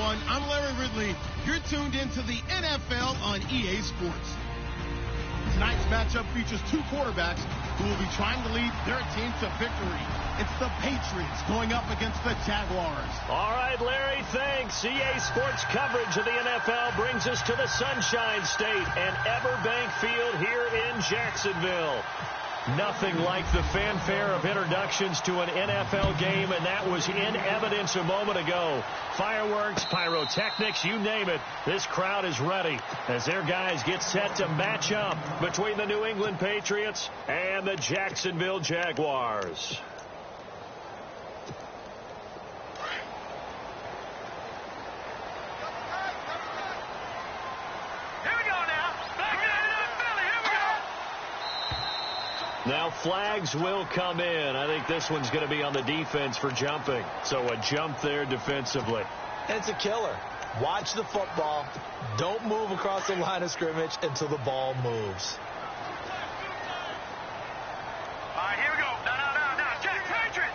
everyone. I'm Larry Ridley. You're tuned into the NFL on EA Sports. Tonight's matchup features two quarterbacks who will be trying to lead their team to victory. It's the Patriots going up against the Jaguars. All right, Larry, thanks. EA Sports coverage of the NFL brings us to the Sunshine State and Everbank Field here in Jacksonville. Nothing like the fanfare of introductions to an NFL game, and that was in evidence a moment ago. Fireworks, pyrotechnics, you name it. This crowd is ready as their guys get set to match up between the New England Patriots and the Jacksonville Jaguars. Now flags will come in. I think this one's going to be on the defense for jumping. So a jump there defensively. And it's a killer. Watch the football. Don't move across the line of scrimmage until the ball moves. All right, here we go. No. Check. Patriot.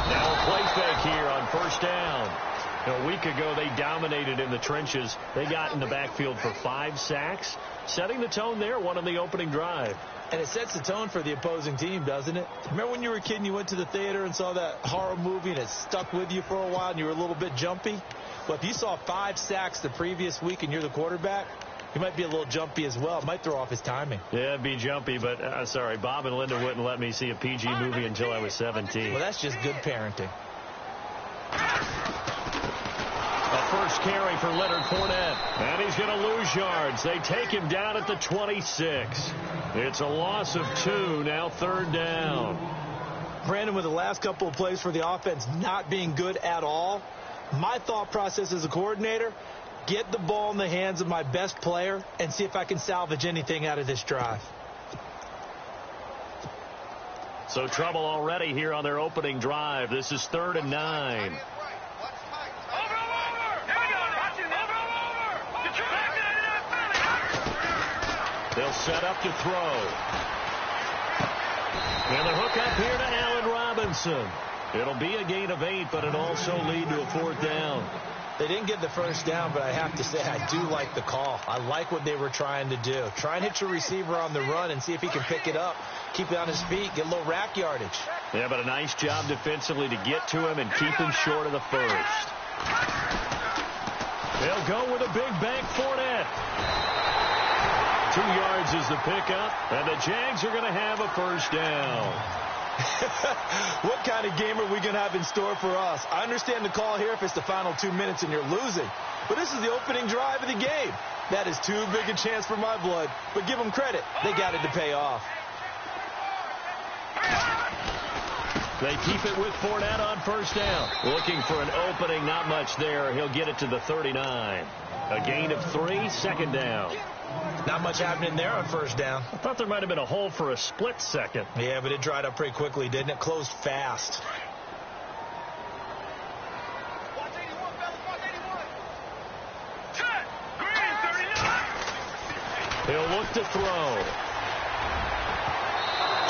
Now a play fake here on first down. A week ago, they dominated in the trenches. They got in the backfield for 5 sacks, setting the tone there, one on the opening drive. And it sets the tone for the opposing team, doesn't it? Remember when you were a kid and you went to the theater and saw that horror movie and it stuck with you for a while and you were a little bit jumpy? Well, if you saw 5 sacks the previous week and you're the quarterback, you might be a little jumpy as well. It might throw off his timing. Yeah, it'd be jumpy, but sorry, Bob and Linda wouldn't let me see a PG movie until I was 17. Well, that's just good parenting. A first carry for Leonard Fournette. And he's going to lose yards. They take him down at the 26. It's a loss of 2, now third down. Brandon, with the last couple of plays for the offense not being good at all, my thought process as a coordinator, get the ball in the hands of my best player and see if I can salvage anything out of this drive. So trouble already here on their opening drive. This is 3rd and 9. They'll set up to throw. And the hook up here to Allen Robinson. It'll be a gain of 8, but it'll also lead to a 4th down. They didn't get the first down, but I have to say I do like the call. I like what they were trying to do. Try and hit your receiver on the run and see if he can pick it up, keep it on his feet, get a little rack yardage. Yeah, but a nice job defensively to get to him and keep him short of the first. They'll go with a big bank Fournette. 2 yards is the pickup, and the Jags are going to have a first down. What kind of game are we going to have in store for us? I understand the call here if it's the final 2 minutes and you're losing, but this is the opening drive of the game. That is too big a chance for my blood, but give them credit. They got it to pay off. They keep it with Fournette on first down. Looking for an opening, not much there. He'll get it to the 39. A gain of 3, 2nd down. Not much happening there on first down. I thought there might have been a hole for a split second. Yeah, but it dried up pretty quickly, didn't it? Closed fast. He'll look to throw.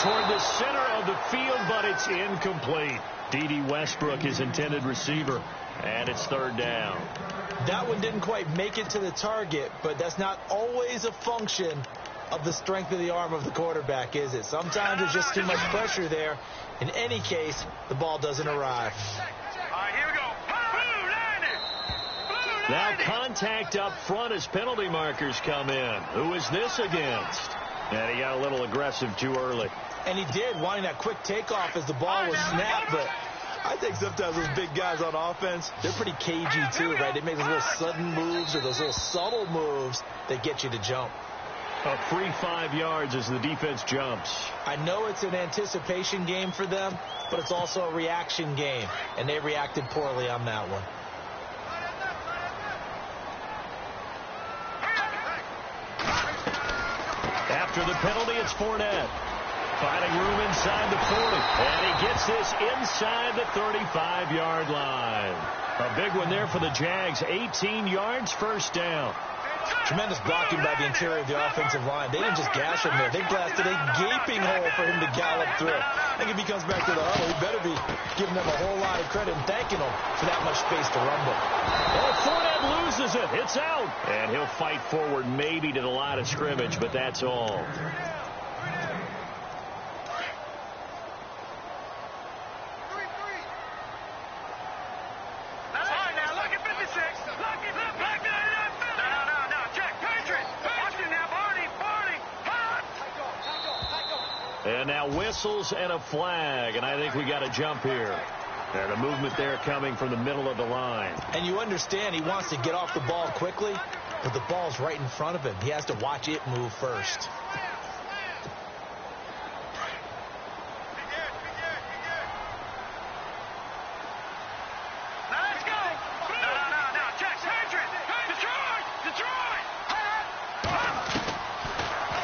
Toward the center of the field, but it's incomplete. D.D. Westbrook, his intended receiver, and it's 3rd down. That one didn't quite make it to the target, but that's not always a function of the strength of the arm of the quarterback, is it? Sometimes there's just too much pressure there. In any case, the ball doesn't arrive. All right, here we go. Now contact up front as penalty markers come in. Who is this against? And he got a little aggressive too early. And he did, wanting that quick takeoff as the ball was snapped, but I think sometimes those big guys on offense, they're pretty cagey too, right? They make those little sudden moves or those little subtle moves that get you to jump. A free 5 yards as the defense jumps. I know it's an anticipation game for them, but it's also a reaction game, and they reacted poorly on that one. After the penalty, it's Fournette. Finding room inside the 40. And he gets this inside the 35-yard line. A big one there for the Jags. 18 yards, first down. Tremendous blocking by the interior of the offensive line. They didn't just gash him there. They blasted a gaping hole for him to gallop through. I think if he comes back to the huddle, he better be giving them a whole lot of credit and thanking them for that much space to rumble. Oh, Fournette loses it. It's out. And he'll fight forward maybe to the line of scrimmage, but that's all. And now whistles and a flag, and I think we got a jump here. And a movement there coming from the middle of the line. And you understand he wants to get off the ball quickly, but the ball's right in front of him. He has to watch it move first.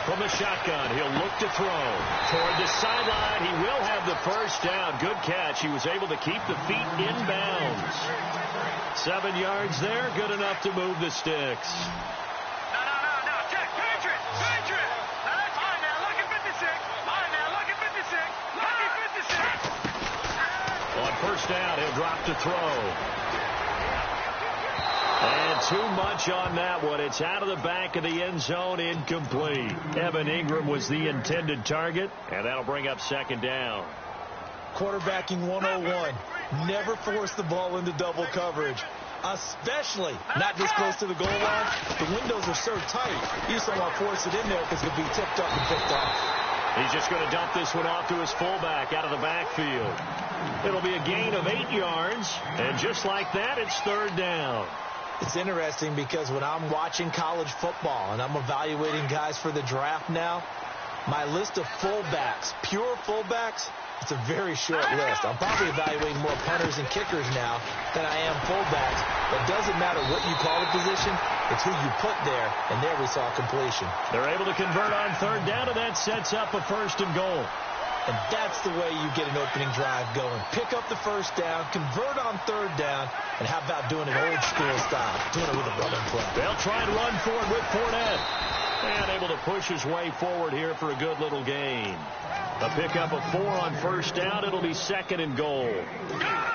From the shotgun, he'll look to throw. Toward the sideline, he will have the first down. Good catch. He was able to keep the feet in bounds. 7 yards there, good enough to move the sticks. No. Check. Patriot. Now that's fine now. Look at 56. Fine now. Look at 56. Look at 56. On first down, he'll drop to throw. And too much on that one. It's out of the back of the end zone, incomplete. Evan Ingram was the intended target, and that'll bring up second down. Quarterbacking 101. Never force the ball into double coverage, especially not this close to the goal line. The windows are so tight, you just don't want to force it in there because it'll be tipped up and picked off. He's just going to dump this one off to his fullback out of the backfield. It'll be a gain of 8 yards, and just like that, it's third down. It's interesting because when I'm watching college football and I'm evaluating guys for the draft now, my list of fullbacks, pure fullbacks, it's a very short list. I'm probably evaluating more punters and kickers now than I am fullbacks. But it doesn't matter what you call the position, it's who you put there, and there we saw completion. They're able to convert on third down, and that sets up a first and goal. And that's the way you get an opening drive going. Pick up the first down, convert on third down, and how about doing it old school style, doing it with a running play. They'll try and run for it with Fournette. And able to push his way forward here for a good little gain. A pickup of 4 on first down. It'll be second and goal.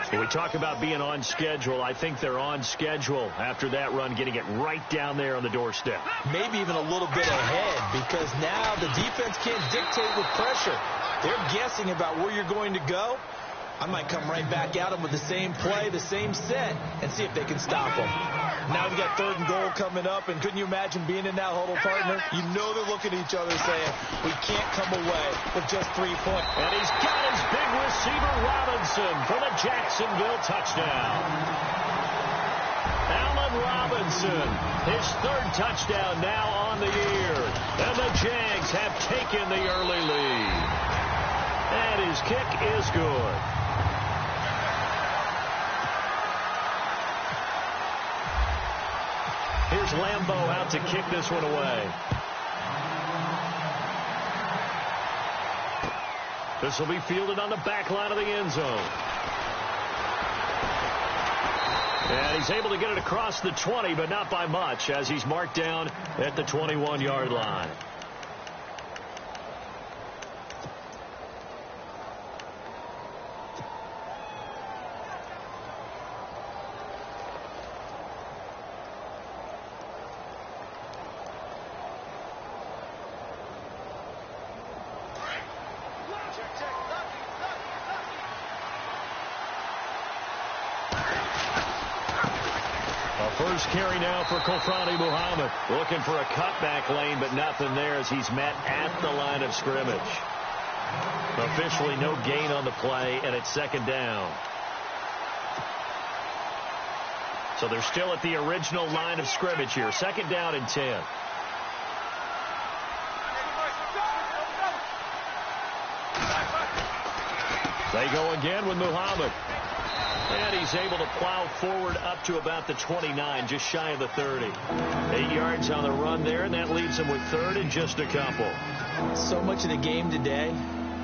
When we talk about being on schedule, I think they're on schedule after that run, getting it right down there on the doorstep. Maybe even a little bit ahead, because now the defense can't dictate with pressure. They're guessing about where you're going to go. I might come right back at them with the same play, the same set, and see if they can stop them. Now we've got third and goal coming up, and couldn't you imagine being in that huddle, partner? You know they're looking at each other saying, we can't come away with just 3 points. And he's got his big receiver, Robinson, for the Jacksonville touchdown. Allen Robinson, his third touchdown now on the year. And the Jags have taken the early lead. And his kick is good. Here's Lambeau out to kick this one away. This will be fielded on the back line of the end zone. And he's able to get it across the 20, but not by much, as he's marked down at the 21-yard line. First carry now for Kofrani Muhammad. Looking for a cutback lane, but nothing there as he's met at the line of scrimmage. Officially no gain on the play, and it's second down. So they're still at the original line of scrimmage here. Second down and 10. They go again with Muhammad. And he's able to plow forward up to about the 29, just shy of the 30. 8 yards on the run there, and that leaves him with third and just a couple. So much of the game today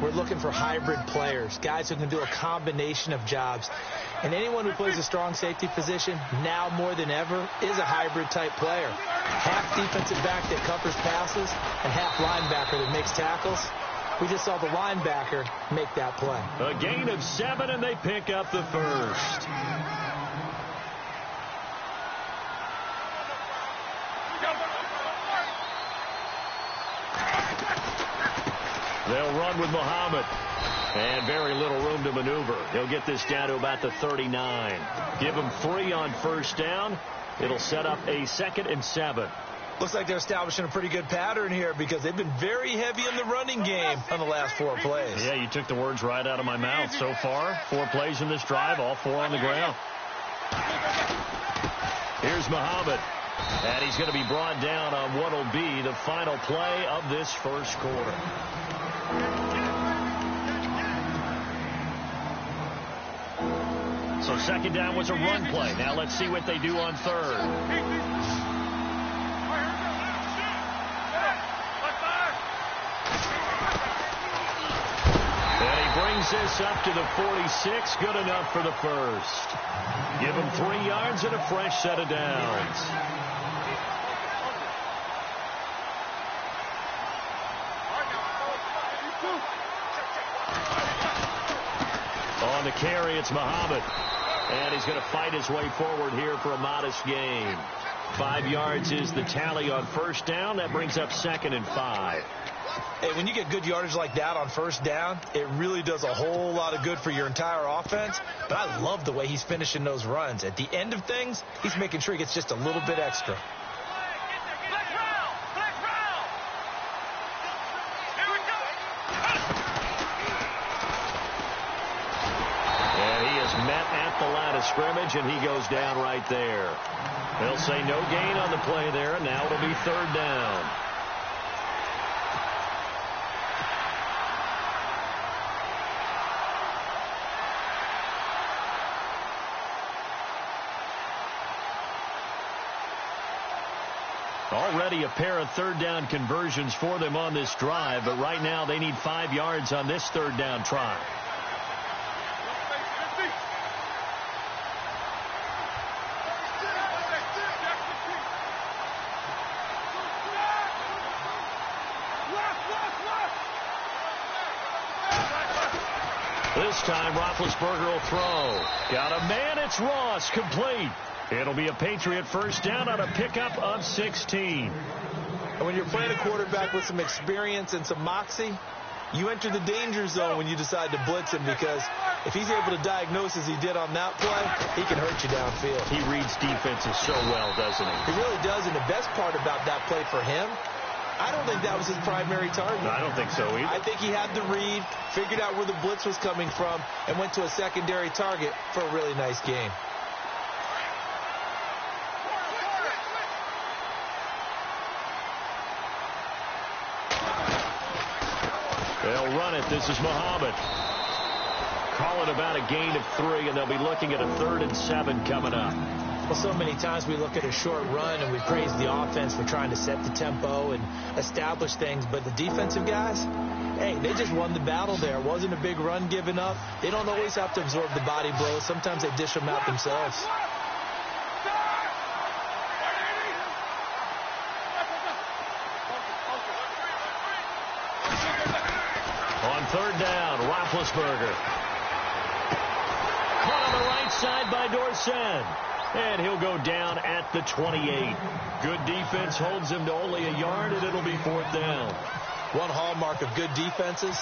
we're looking for hybrid players, guys who can do a combination of jobs. And anyone who plays a strong safety position, now more than ever, is a hybrid-type player. Half defensive back that covers passes and half linebacker that makes tackles. We just saw the linebacker make that play. A gain of 7, and they pick up the first. They'll run with Muhammad. And very little room to maneuver. He'll get this down to about the 39. Give him 3 on first down. It'll set up a 2nd and 7. Looks like they're establishing a pretty good pattern here because they've been very heavy in the running game on the last 4 plays. Yeah, you took the words right out of my mouth. So far, 4 plays in this drive, all 4 on the ground. Here's Muhammad. And he's going to be brought down on what will be the final play of this first quarter. So 2nd down was a run play. Now let's see what they do on 3rd. And he brings this up to the 46. Good enough for the first. Give him 3 yards and a fresh set of downs. On the carry, it's Muhammad. And he's going to fight his way forward here for a modest gain. 5 yards is the tally on first down. That brings up 2nd and 5. Hey, when you get good yardage like that on first down, it really does a whole lot of good for your entire offense. But I love the way he's finishing those runs. At the end of things, he's making sure he gets just a little bit extra. The line of scrimmage, and he goes down right there. They'll say no gain on the play there, and now it'll be 3rd down. Already a pair of 3rd down conversions for them on this drive, but right now they need 5 yards on this 3rd down try. This time, Roethlisberger will throw. Got a man, it's Ross, complete. It'll be a Patriot first down on a pickup of 16. And when you're playing a quarterback with some experience and some moxie, you enter the danger zone when you decide to blitz him, because if he's able to diagnose as he did on that play, he can hurt you downfield. He reads defenses so well, doesn't he? He really does, and the best part about that play for him, I don't think that was his primary target. No, I don't think so either. I think he had the read, figured out where the blitz was coming from, and went to a secondary target for a really nice game. They'll run it. This is Muhammad. Call it about a gain of 3, and they'll be looking at a 3rd and 7 coming up. Well, so many times we look at a short run and we praise the offense for trying to set the tempo and establish things. But the defensive guys, hey, they just won the battle there. It wasn't a big run given up. They don't always have to absorb the body blows. Sometimes they dish them out themselves. On 3rd down, Roethlisberger. Caught on the right side by Dorsett. And he'll go down at the 28. Good defense holds him to only a yard, and it'll be 4th down. One hallmark of good defenses,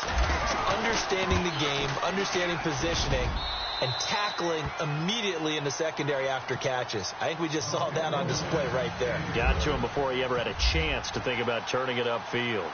understanding the game, understanding positioning, and tackling immediately in the secondary after catches. I think we just saw that on display right there. Got to him before he ever had a chance to think about turning it upfield.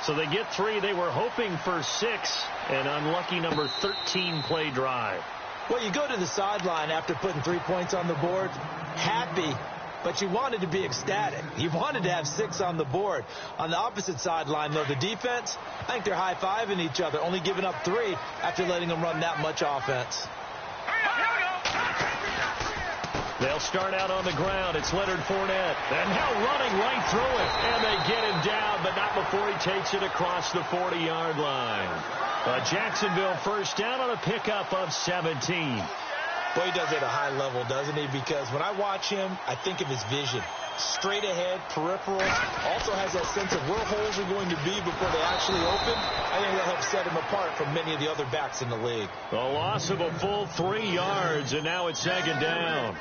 So they get 3. They were hoping for 6. An unlucky number 13 play drive. Well, you go to the sideline after putting 3 points on the board, happy, but you wanted to be ecstatic. You wanted to have 6 on the board. On the opposite sideline, though, the defense, I think they're high-fiving each other, only giving up 3 after letting them run that much offense. They'll start out on the ground. It's Leonard Fournette. And now running right through it. And they get him down, but not before he takes it across the 40-yard line. A Jacksonville first down on a pickup of 17. Boy, he does it at a high level, doesn't he? Because when I watch him, I think of his vision. Straight ahead, peripheral. Also has that sense of where holes are going to be before they actually open. I think that helps set him apart from many of the other backs in the league. A loss of a full 3 yards, and now it's second down.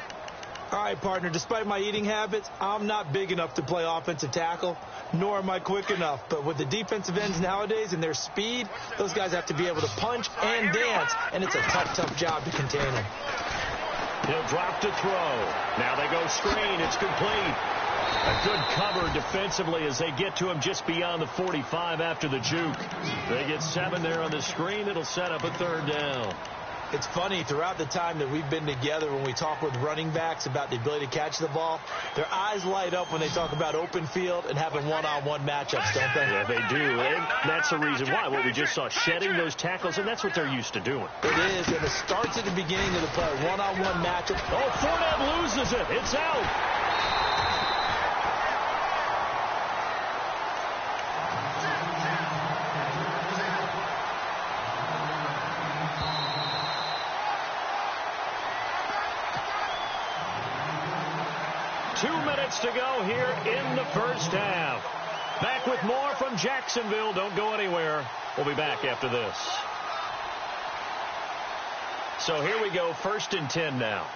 All right, partner, despite my eating habits, I'm not big enough to play offensive tackle, nor am I quick enough. But with the defensive ends nowadays and their speed, those guys have to be able to punch and dance, and it's a tough, tough job to contain them. He'll drop to throw. Now they go screen. It's complete. A good cover defensively as they get to him just beyond the 45 after the juke. They get 7 there on the screen. It'll set up a third down. It's funny, throughout the time that we've been together, when we talk with running backs about the ability to catch the ball, their eyes light up when they talk about open field and having one-on-one matchups, don't they? Yeah, they do. And that's the reason why. What we just saw, shedding those tackles, and that's what they're used to doing. It is, and it starts at the beginning of the play. One-on-one matchup. Oh, Fournette loses it. It's out. 2 minutes to go here in the first half. Back with more from Jacksonville. Don't go anywhere. We'll be back after this. So here we go, 1st and 10 now.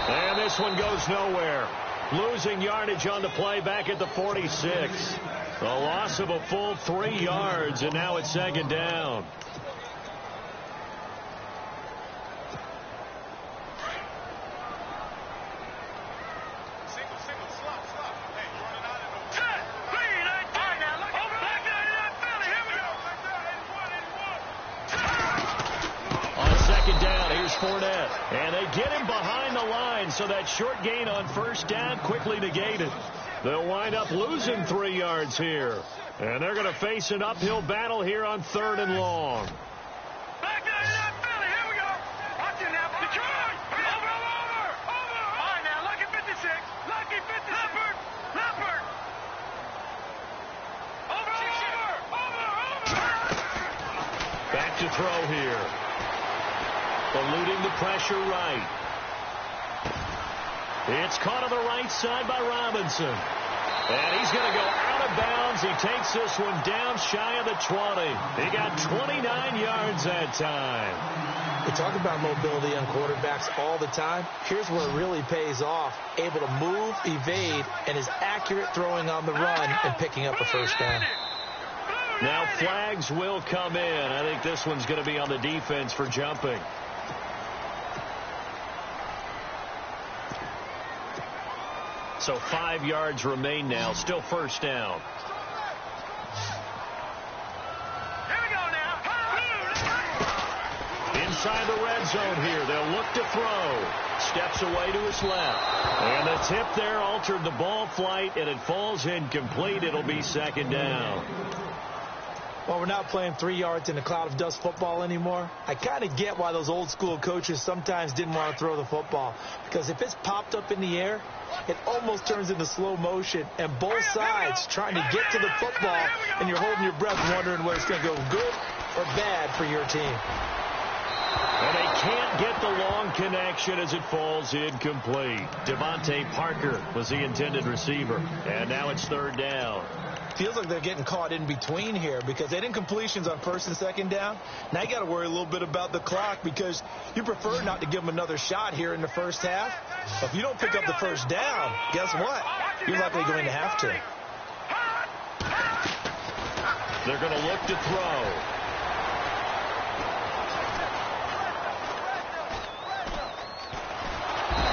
And this one goes nowhere. Losing yardage on the play back at the 46. A loss of a full 3 yards, and now it's second down. Fournette, and they get him behind the line, so that short gain on first down quickly negated. They'll wind up losing 3 yards here, and they're going to face an uphill battle here on 3rd and long. Back there, Philly, here we go. Watch it now, Detroit. Over. All right, now, lucky 56. Lucky 56. Leopard. Over. Back to throw here. Eluding the pressure right. It's caught on the right side by Robinson. And he's going to go out of bounds. He takes this one down shy of the 20. He got 29 yards that time. We talk about mobility on quarterbacks all the time. Here's where it really pays off. Able to move, evade, and is accurate throwing on the run and picking up a first down. Now flags will come in. I think this one's going to be on the defense for jumping. So 5 yards remain now. Still first down. Here we go now. Inside the red zone here. They'll look to throw. Steps away to his left. And the tip there altered the ball flight, and it falls incomplete. It'll be second down. Well, we're not playing 3 yards in a cloud of dust football anymore. I kind of get why those old school coaches sometimes didn't want to throw the football. Because if it's popped up in the air, it almost turns into slow motion. And both sides trying to get to the football, and you're holding your breath wondering whether it's going to go good or bad for your team. And they can't get the long connection as it falls incomplete. Devontae Parker was the intended receiver. And now it's third down. Feels like they're getting caught in between here because they didn't incompletions on 1st and 2nd down. Now you got to worry a little bit about the clock because you prefer not to give them another shot here in the first half. But if you don't pick up the first down, guess what? You're likely going to have to. They're going to look to throw.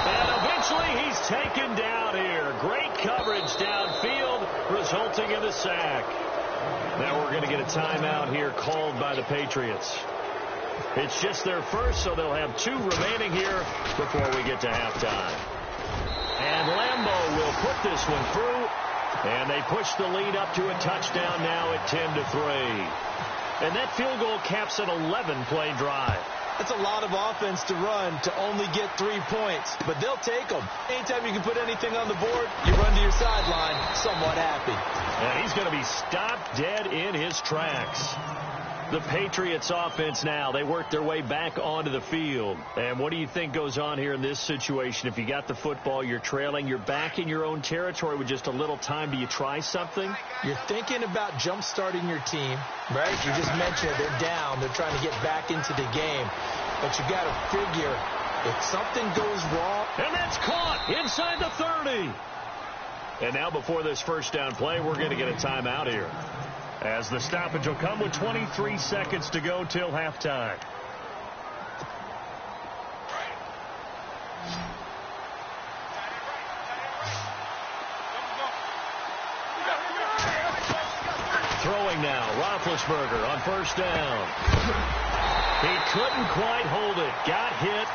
And eventually he's taken down here. Great coverage downfield, resulting in a sack. Now we're going to get a timeout here called by the Patriots. It's just their first, so they'll have 2 remaining here before we get to halftime. And Lambeau will put this one through, and they push the lead up to a touchdown now at 10-3. And that field goal caps an 11-play drive. That's a lot of offense to run to only get 3 points, but they'll take them. Anytime you can put anything on the board, you run to your sideline somewhat happy. And he's going to be stopped dead in his tracks. The Patriots offense now, they work their way back onto the field. And what do you think goes on here in this situation? If you got the football, you're trailing, you're back in your own territory with just a little time. Do you try something? You're thinking about jump-starting your team, right? You just mentioned they're down. They're trying to get back into the game. But you got to figure if something goes wrong. And that's caught inside the 30. And now before this first down play, we're going to get a timeout here, as the stoppage will come with 23 seconds to go till halftime. Throwing now, Roethlisberger on first down. He couldn't quite hold it. Got hit.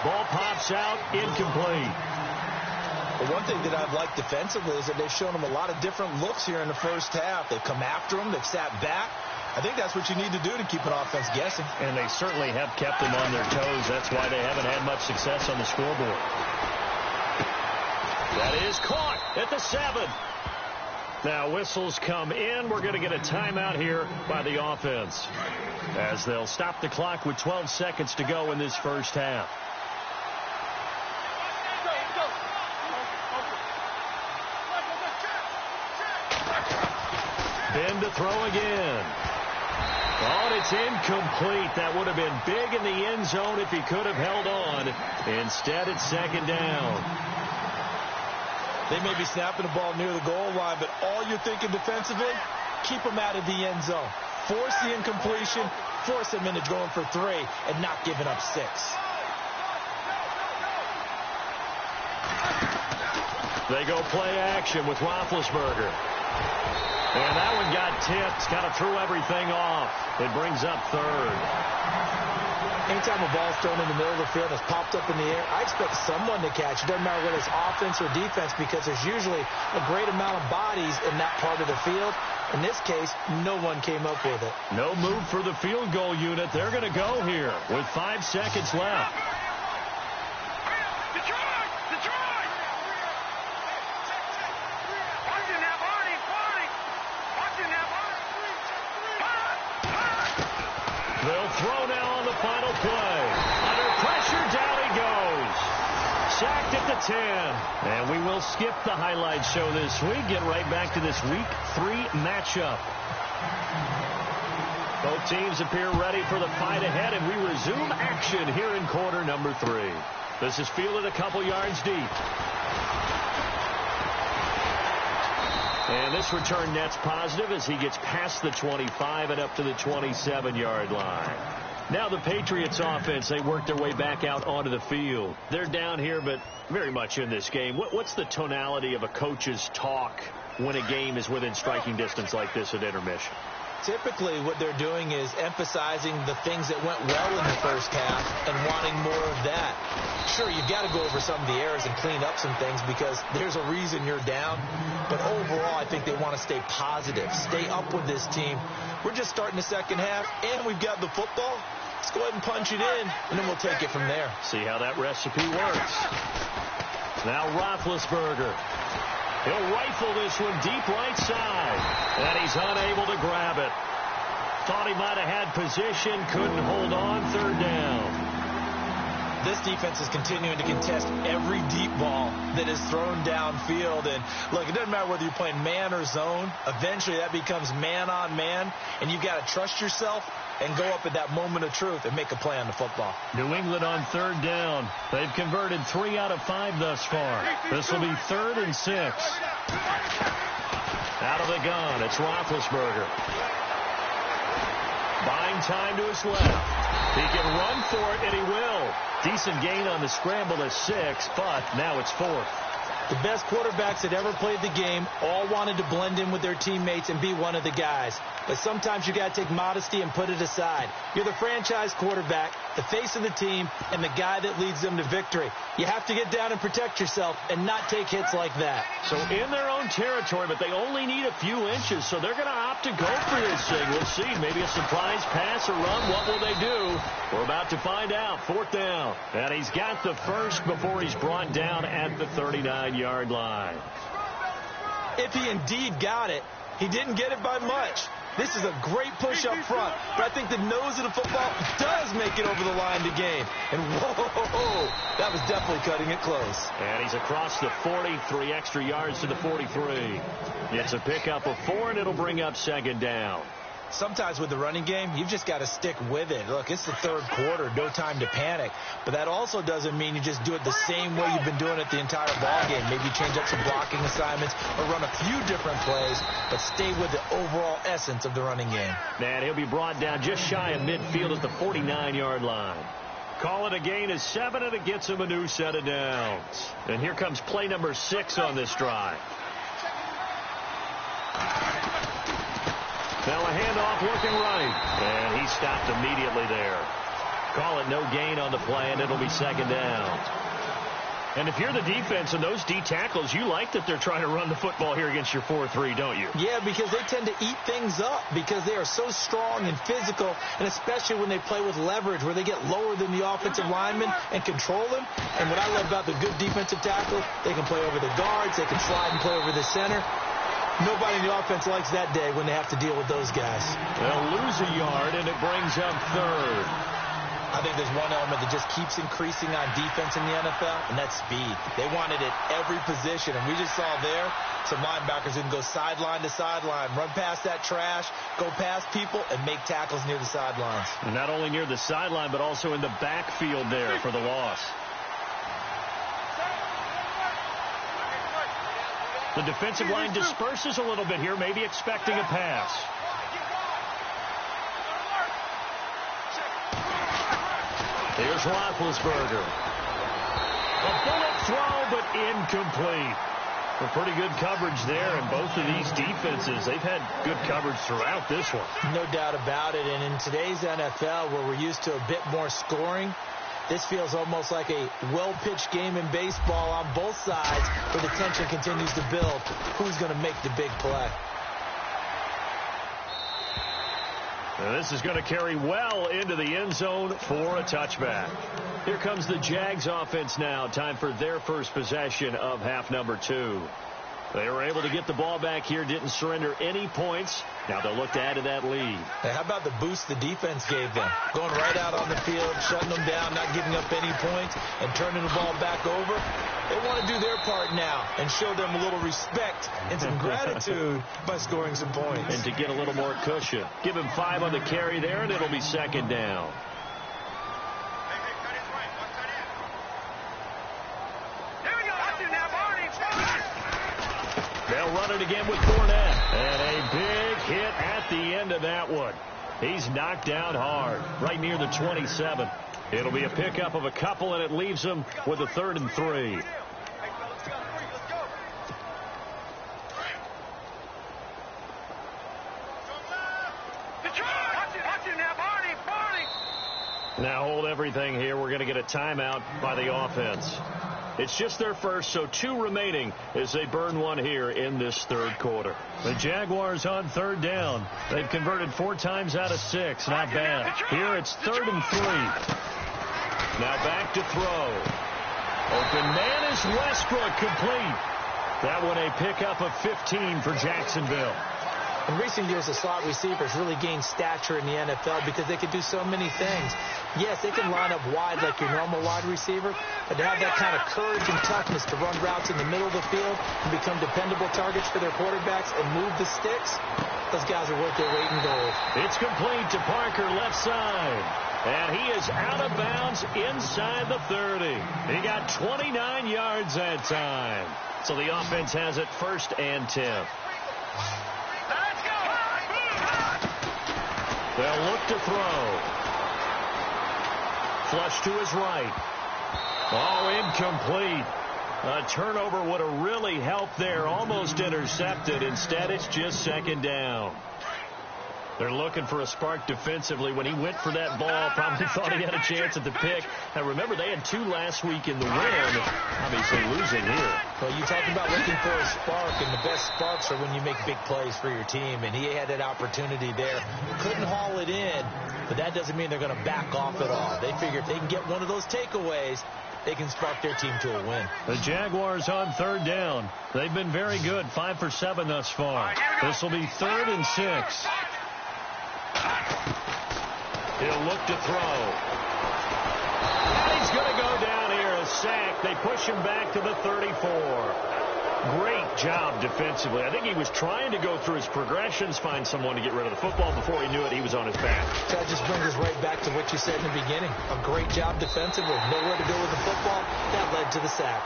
Ball pops out, incomplete. The one thing that I've liked defensively is that they've shown him a lot of different looks here in the first half. They've come after him. They've sat back. I think that's what you need to do to keep an offense guessing. And they certainly have kept them on their toes. That's why they haven't had much success on the scoreboard. That is caught at the 7. Now whistles come in. We're going to get a timeout here by the offense, as they'll stop the clock with 12 seconds to go in this first half. Ben to throw again. Oh, and it's incomplete. That would have been big in the end zone if he could have held on. Instead, it's second down. They may be snapping the ball near the goal line, but all you're thinking defensively, keep them out of the end zone. Force the incompletion, force them into going for 3, and not giving up 6. They go play action with Roethlisberger. And that one got tipped. Kind of threw everything off. It brings up third. Anytime a ball's thrown in the middle of the field and it's popped up in the air, I expect someone to catch. It doesn't matter whether it's offense or defense, because there's usually a great amount of bodies in that part of the field. In this case, no one came up with it. No move for the field goal unit. They're going to go here with 5 seconds left. They'll throw now on the final play. Under pressure, down he goes. Sacked at the 10. And we will skip the highlight show this week. Get right back to this Week 3 matchup. Both teams appear ready for the fight ahead, and we resume action here in quarter number 3. This is fielded a couple yards deep. And this return net's positive as he gets past the 25 and up to the 27-yard line. Now the Patriots offense, they work their way back out onto the field. They're down here, but very much in this game. What's the tonality of a coach's talk when a game is within striking distance like this at intermission? Typically, what they're doing is emphasizing the things that went well in the first half and wanting more of that. Sure, you've got to go over some of the errors and clean up some things because there's a reason you're down. But overall, I think they want to stay positive, stay up with this team. We're just starting the second half, and we've got the football. Let's go ahead and punch it in, and then we'll take it from there. See how that recipe works. Now Roethlisberger. He'll rifle this one deep right side. And he's unable to grab it. Thought he might have had position. Couldn't hold on. Third down. This defense is continuing to contest every deep ball that is thrown downfield. And, look, it doesn't matter whether you're playing man or zone. Eventually, that becomes man-on-man. And you've got to trust yourself and go up at that moment of truth and make a play on the football. New England on third down. They've converted 3 out of 5 thus far. This will be 3rd and 6. Out of the gun, it's Roethlisberger. Buying time to his left. He can run for it, and he will. Decent gain on the scramble at 6, but now it's 4th. The best quarterbacks that ever played the game all wanted to blend in with their teammates and be one of the guys. But sometimes you got to take modesty and put it aside. You're the franchise quarterback, the face of the team, and the guy that leads them to victory. You have to get down and protect yourself and not take hits like that. So in their own territory, but they only need a few inches, so they're going to opt to go for this thing. We'll see. Maybe a surprise pass or run. What will they do? We're about to find out. 4th down. And he's got the first before he's brought down at the 39-yard line. If he indeed got it, he didn't get it by much. This is a great push up front, but I think the nose of the football does make it over the line to gain. And whoa, that was definitely cutting it close. And he's across the 43 extra yards to the 43. It's a pickup of 4, and it'll bring up 2nd down. Sometimes with the running game, you've just got to stick with it. Look, it's the 3rd quarter, no time to panic. But that also doesn't mean you just do it the same way you've been doing it the entire ball game. Maybe change up some blocking assignments or run a few different plays, but stay with the overall essence of the running game. And he'll be brought down just shy of midfield at the 49-yard line. Call it a gain of 7, and it gets him a new set of downs. And here comes play number 6 on this drive. Now a handoff looking right. And he stopped immediately there. Call it no gain on the play, and it'll be 2nd down. And if you're the defense and those D tackles, you like that they're trying to run the football here against your 4-3, don't you? Yeah, because they tend to eat things up because they are so strong and physical, and especially when they play with leverage where they get lower than the offensive linemen and control them. And what I love about the good defensive tackle, they can play over the guards, they can slide and play over the center. Nobody in the offense likes that day when they have to deal with those guys. They'll lose a yard, and it brings up 3rd. I think there's one element that just keeps increasing on defense in the NFL, and that's speed. They want it at every position, and we just saw there some linebackers who can go sideline to sideline, run past that trash, go past people, and make tackles near the sidelines. And not only near the sideline, but also in the backfield there for the loss. The defensive line disperses a little bit here, maybe expecting a pass. Here's Roethlisberger. A bullet throw, but incomplete. A pretty good coverage there, and both of these defenses, they've had good coverage throughout this one. No doubt about it, and in today's NFL, where we're used to a bit more scoring, this feels almost like a well-pitched game in baseball on both sides, where the tension continues to build. Who's going to make the big play? And this is going to carry well into the end zone for a touchback. Here comes the Jags offense now. Time for their first possession of half number 2. They were able to get the ball back here, didn't surrender any points. Now they'll look to add to that lead. Hey, how about the boost the defense gave them? Going right out on the field, shutting them down, not giving up any points, and turning the ball back over. They want to do their part now and show them a little respect and some gratitude by scoring some points. And to get a little more cushion. Give him 5 on the carry there, and it'll be 2nd down. They'll run it again with Fournette. And a big hit at the end of that one. He's knocked down hard, right near the 27. It'll be a pickup of a couple, and it leaves him with a 3rd and 3. Now hold everything here. We're going to get a timeout by the offense. It's just their first, so 2 remaining as they burn one here in this 3rd quarter. The Jaguars on 3rd down. They've converted 4 times out of 6. Not bad. Here it's 3rd and 3. Now back to throw. Open man is Westbrook, complete. That one a pickup of 15 for Jacksonville. In recent years, the slot receivers really gained stature in the NFL because they can do so many things. Yes, they can line up wide like your normal wide receiver, but to have that kind of courage and toughness to run routes in the middle of the field and become dependable targets for their quarterbacks and move the sticks, those guys are worth their weight in gold. It's complete to Parker, left side. And he is out of bounds inside the 30. He got 29 yards that time. So the offense has it 1st and 10. They'll look to throw. Flush to his right. Oh, incomplete. A turnover would have really helped there. Almost intercepted. Instead, it's just second down. They're looking for a spark defensively. When he went for that ball, probably thought he had a chance at the pick. Now, remember, they had 2 last week in the win. Obviously losing here. Well, you talk about looking for a spark, and the best sparks are when you make big plays for your team, and he had that opportunity there. Couldn't haul it in, but that doesn't mean they're going to back off at all. They figure if they can get one of those takeaways, they can spark their team to a win. The Jaguars on third down. They've been very good, 5 for 7 thus far. This will be 3rd and 6. He'll look to throw. And he's going to go down here, a sack. They push him back to the 34. Great job defensively. I think he was trying to go through his progressions, find someone to get rid of the football. Before he knew it, he was on his back. That just brings us right back to what you said in the beginning. A great job defensively. Nowhere to go with the football. That led to the sack.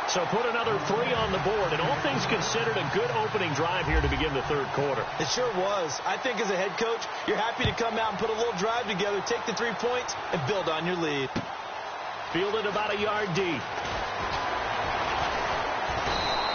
So put another 3 on the board, and all things considered, a good opening drive here to begin the third quarter. It sure was. I think as a head coach, you're happy to come out and put a little drive together, take the 3 points, and build on your lead. Fielded about a yard deep.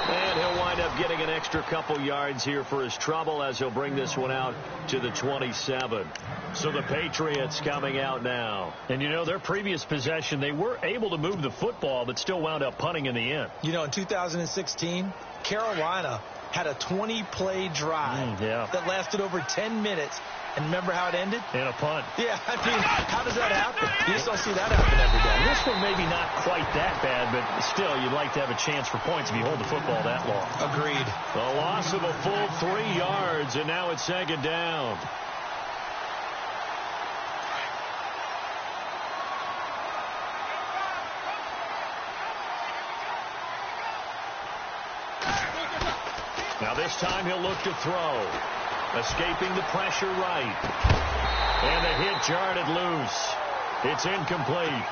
And he'll wind up getting an extra couple yards here for his trouble as he'll bring this one out to the 27. So the Patriots coming out now. And, you know, their previous possession, they were able to move the football, but still wound up punting in the end. You know, in 2016, Carolina had a 20-play drive that lasted over 10 minutes. And remember how it ended? In a punt. Yeah, I mean, how does that happen? You just don't see that happen every day. This one maybe not quite that bad, but still, you'd like to have a chance for points if you hold the football that long. Agreed. The loss of a full 3 yards, and now it's second down. Now this time he'll look to throw. Escaping the pressure right. And the hit jarred it loose. It's incomplete.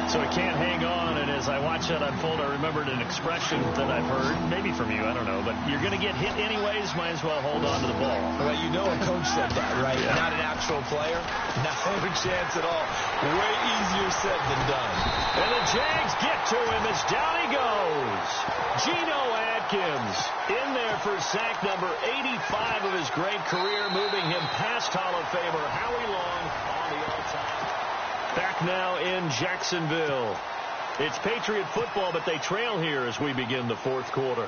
So he can't hang on, and as I watched that unfold, I remembered an expression that I've heard, maybe from you, I don't know, but you're going to get hit anyways, might as well hold on to the ball. Well, you know a coach said that, right? Yeah. Not an actual player. Not a chance at all. Way easier said than done. And the Jags get to him as down he goes. Geno Atkins in there for sack number 85 of his great career, moving him past Hall of Famer Howie Long on the all-time. Back now in Jacksonville. It's Patriot football, but they trail here as we begin the fourth quarter.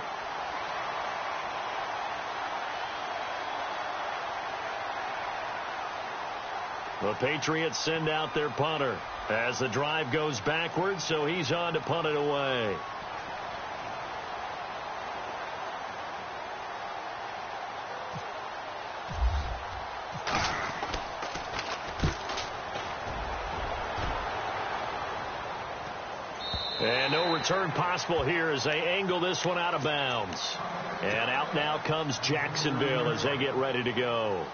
The Patriots send out their punter as the drive goes backwards, so he's on to punt it away. And no return possible here as they angle this one out of bounds. And out now comes Jacksonville as they get ready to go.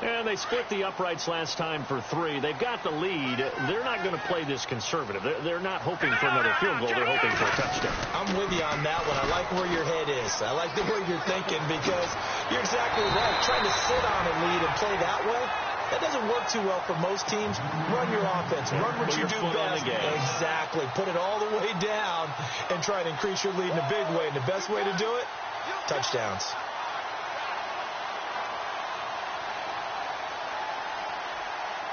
And they split the uprights last time for 3. They've got the lead. They're not going to play this conservative. They're not hoping for another field goal. They're hoping for a touchdown. I'm with you on that one. I like where your head is. I like the way you're thinking because you're exactly right. Trying to sit on a lead and play that way, that doesn't work too well for most teams. Run your offense. Run what you do best. Exactly. Put it all the way down and try and increase your lead in a big way. And the best way to do it, touchdowns.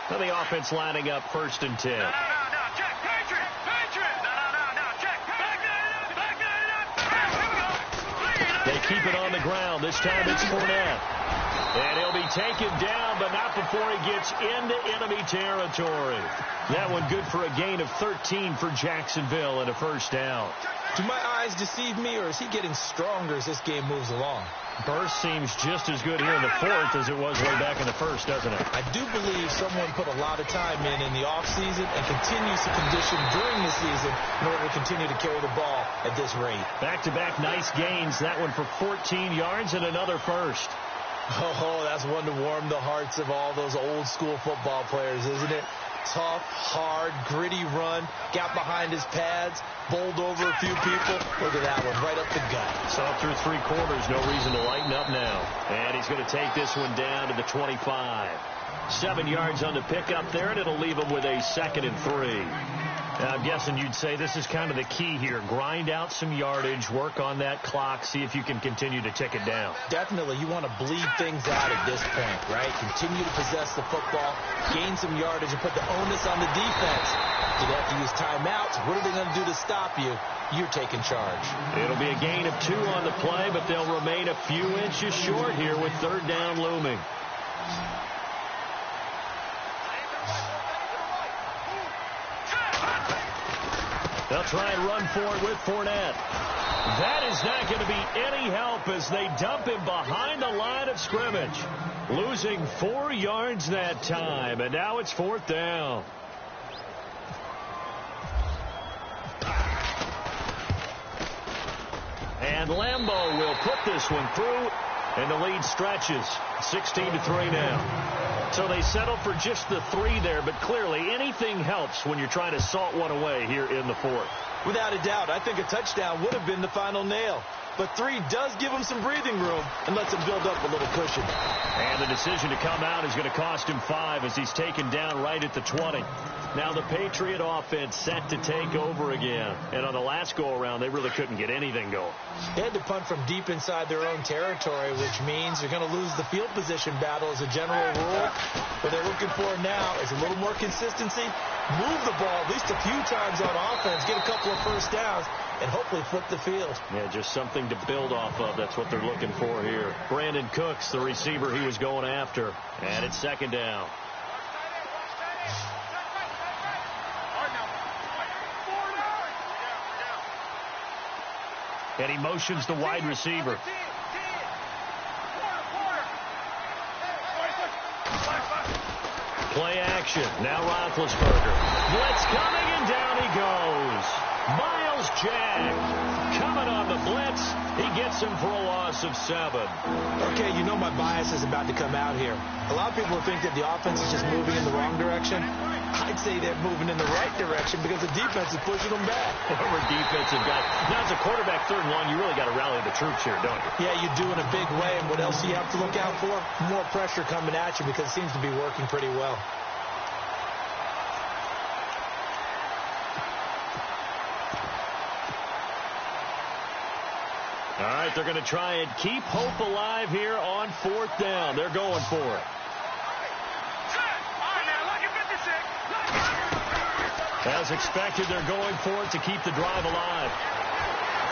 Well, the offense lining up 1st and 10. No, check, Patriot. No, check, back it up. They keep it on the ground. This time it's Fournette. And he'll be taken down, but not before he gets into enemy territory. That one good for a gain of 13 for Jacksonville and a first down. Do my eyes deceive me, or is he getting stronger as this game moves along? Burst seems just as good here in the fourth as it was way back in the first, doesn't it? I do believe someone put a lot of time in the offseason and continues to condition during the season in order to continue to carry the ball at this rate. Back-to-back nice gains. That one for 14 yards and another first. Oh, that's one to warm the hearts of all those old-school football players, isn't it? Tough, hard, gritty run, got behind his pads, bowled over a few people. Look at that one, right up the gut. So through 3 quarters, no reason to lighten up now. And he's going to take this one down to the 25. 7 yards on the pickup there, and it'll leave him with a 2nd and 3. I'm guessing you'd say this is kind of the key here. Grind out some yardage, work on that clock, see if you can continue to tick it down. Definitely. You want to bleed things out at this point, right? Continue to possess the football, gain some yardage, and put the onus on the defense. Do they have to use timeouts? What are they going to do to stop you? You're taking charge. It'll be a gain of 2 on the play, but they'll remain a few inches short here with 3rd down looming. They'll try and run for it with Fournette. That is not going to be any help as they dump him behind the line of scrimmage. Losing 4 yards that time, and now it's 4th down. And Lambeau will put this one through, and the lead stretches 16-3 now. So they settle for just the 3 there, but clearly anything helps when you're trying to salt one away here in the 4th. Without a doubt, I think a touchdown would have been the final nail. But 3 does give him some breathing room and lets him build up a little cushion. And the decision to come out is going to cost him 5 as he's taken down right at the 20. Now the Patriot offense set to take over again. And on the last go-around, they really couldn't get anything going. They had to punt from deep inside their own territory, which means you're going to lose the field position battle as a general rule. What they're looking for now is a little more consistency, move the ball at least a few times on offense, get a couple of first downs, and hopefully flip the field. Yeah, just something to build off of. That's what they're looking for here. Brandon Cooks, the receiver he was going after. And it's 2nd down. And he motions the wide receiver. Play action. Now Roethlisberger. Blitz coming, and down he goes. Miles Jack coming on the blitz. He gets him for a loss of 7. Okay, you know my bias is about to come out here. A lot of people think that the offense is just moving in the wrong direction. I'd say they're moving in the right direction because the defense is pushing them back. Former defensive guy. Now, as a quarterback, 3rd and long, you really got to rally the troops here, don't you? Yeah, you do in a big way. And what else do you have to look out for? More pressure coming at you because it seems to be working pretty well. All right, they're going to try and keep hope alive here on 4th down. They're going for it. As expected, they're going for it to keep the drive alive.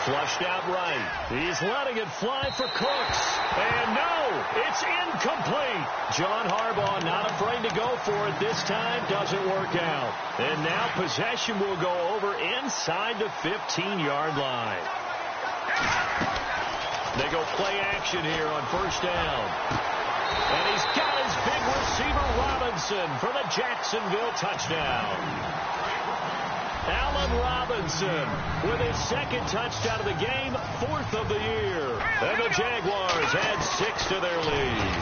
Flushed out right. He's letting it fly for Cooks. And no, it's incomplete. John Harbaugh not afraid to go for it this time. Doesn't work out. And now possession will go over inside the 15-yard line. They go play action here on 1st down. And he's got his big receiver Robinson for the Jacksonville touchdown. Allen Robinson with his 2nd touchdown of the game, 4th of the year. And the Jaguars add 6 to their lead.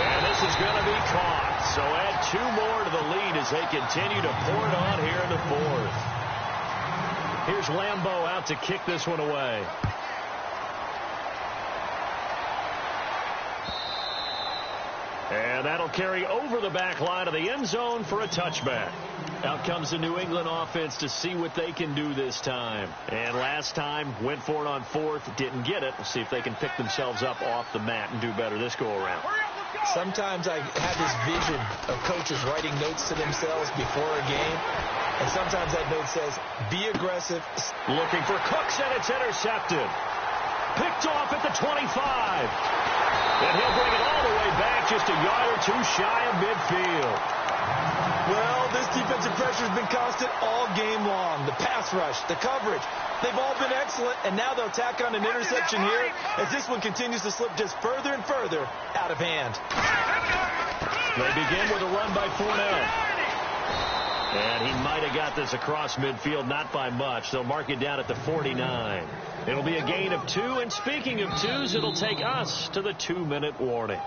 And this is going to be caught. So add 2 more to the lead as they continue to pour it on here in the 4th. Here's Lambeau out to kick this one away. And that'll carry over the back line of the end zone for a touchback. Out comes the New England offense to see what they can do this time. And last time, went for it on 4th, didn't get it. We'll see if they can pick themselves up off the mat and do better this go-around. Sometimes I have this vision of coaches writing notes to themselves before a game. And sometimes that note says, be aggressive. Looking for Cooks, and it's intercepted. Picked off at the 25. And he'll bring it all the way back just a yard or 2 shy of midfield. Well, this defensive pressure has been constant all game long. The pass rush, the coverage, they've all been excellent, and now they'll tack on an interception here as this one continues to slip just further and further out of hand. They begin with a run by Fournette. And he might have got this across midfield, not by much. They'll mark it down at the 49. It'll be a gain of 2, and speaking of 2s, it'll take us to the 2-minute warning.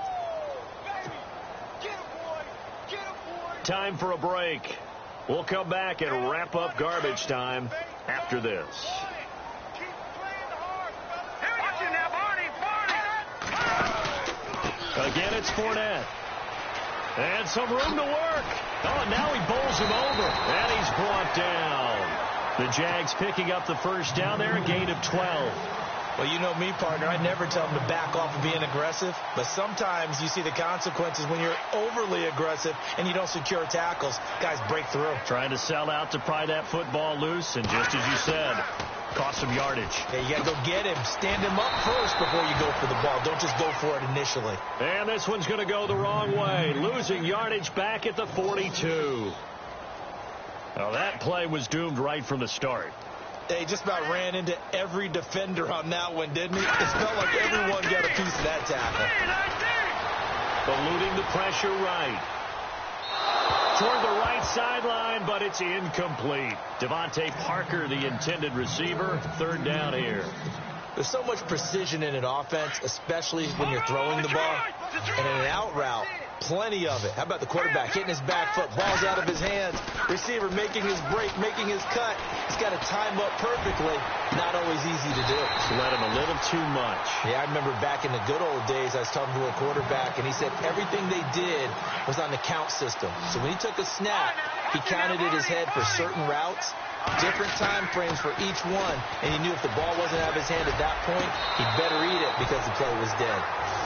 Time for a break. We'll come back and wrap up garbage time after this. Again, it's Fournette. And some room to work. Oh, and now he bowls him over. And he's brought down. The Jags picking up the first down there, a gain of 12. Well, you know me, partner. I never tell them to back off of being aggressive. But sometimes you see the consequences when you're overly aggressive and you don't secure tackles. Guys break through. Trying to sell out to pry that football loose. And just as you said, cost some yardage. Yeah, you got to go get him. Stand him up first before you go for the ball. Don't just go for it initially. And this one's going to go the wrong way. Losing yardage back at the 42. Now, that play was doomed right from the start. They just about ran into every defender on that one, didn't he? It felt like everyone got a piece of that tackle. Eluding the pressure right. Toward the right sideline, but it's incomplete. Devontae Parker, the intended receiver. Third down here. There's so much precision in an offense, especially when you're throwing the ball. And in an out route, plenty of it. How about the quarterback hitting his back foot, ball's out of his hands, receiver making his break, making his cut. He's got to time up perfectly. Not always easy to do. Let him a little too much. Yeah, I remember back in the good old days, I was talking to a quarterback, and he said everything they did was on the count system. So when he took a snap, he counted in his head for certain routes, different time frames for each one, and he knew if the ball wasn't out of his hand at that point, he'd better eat it because the play was dead.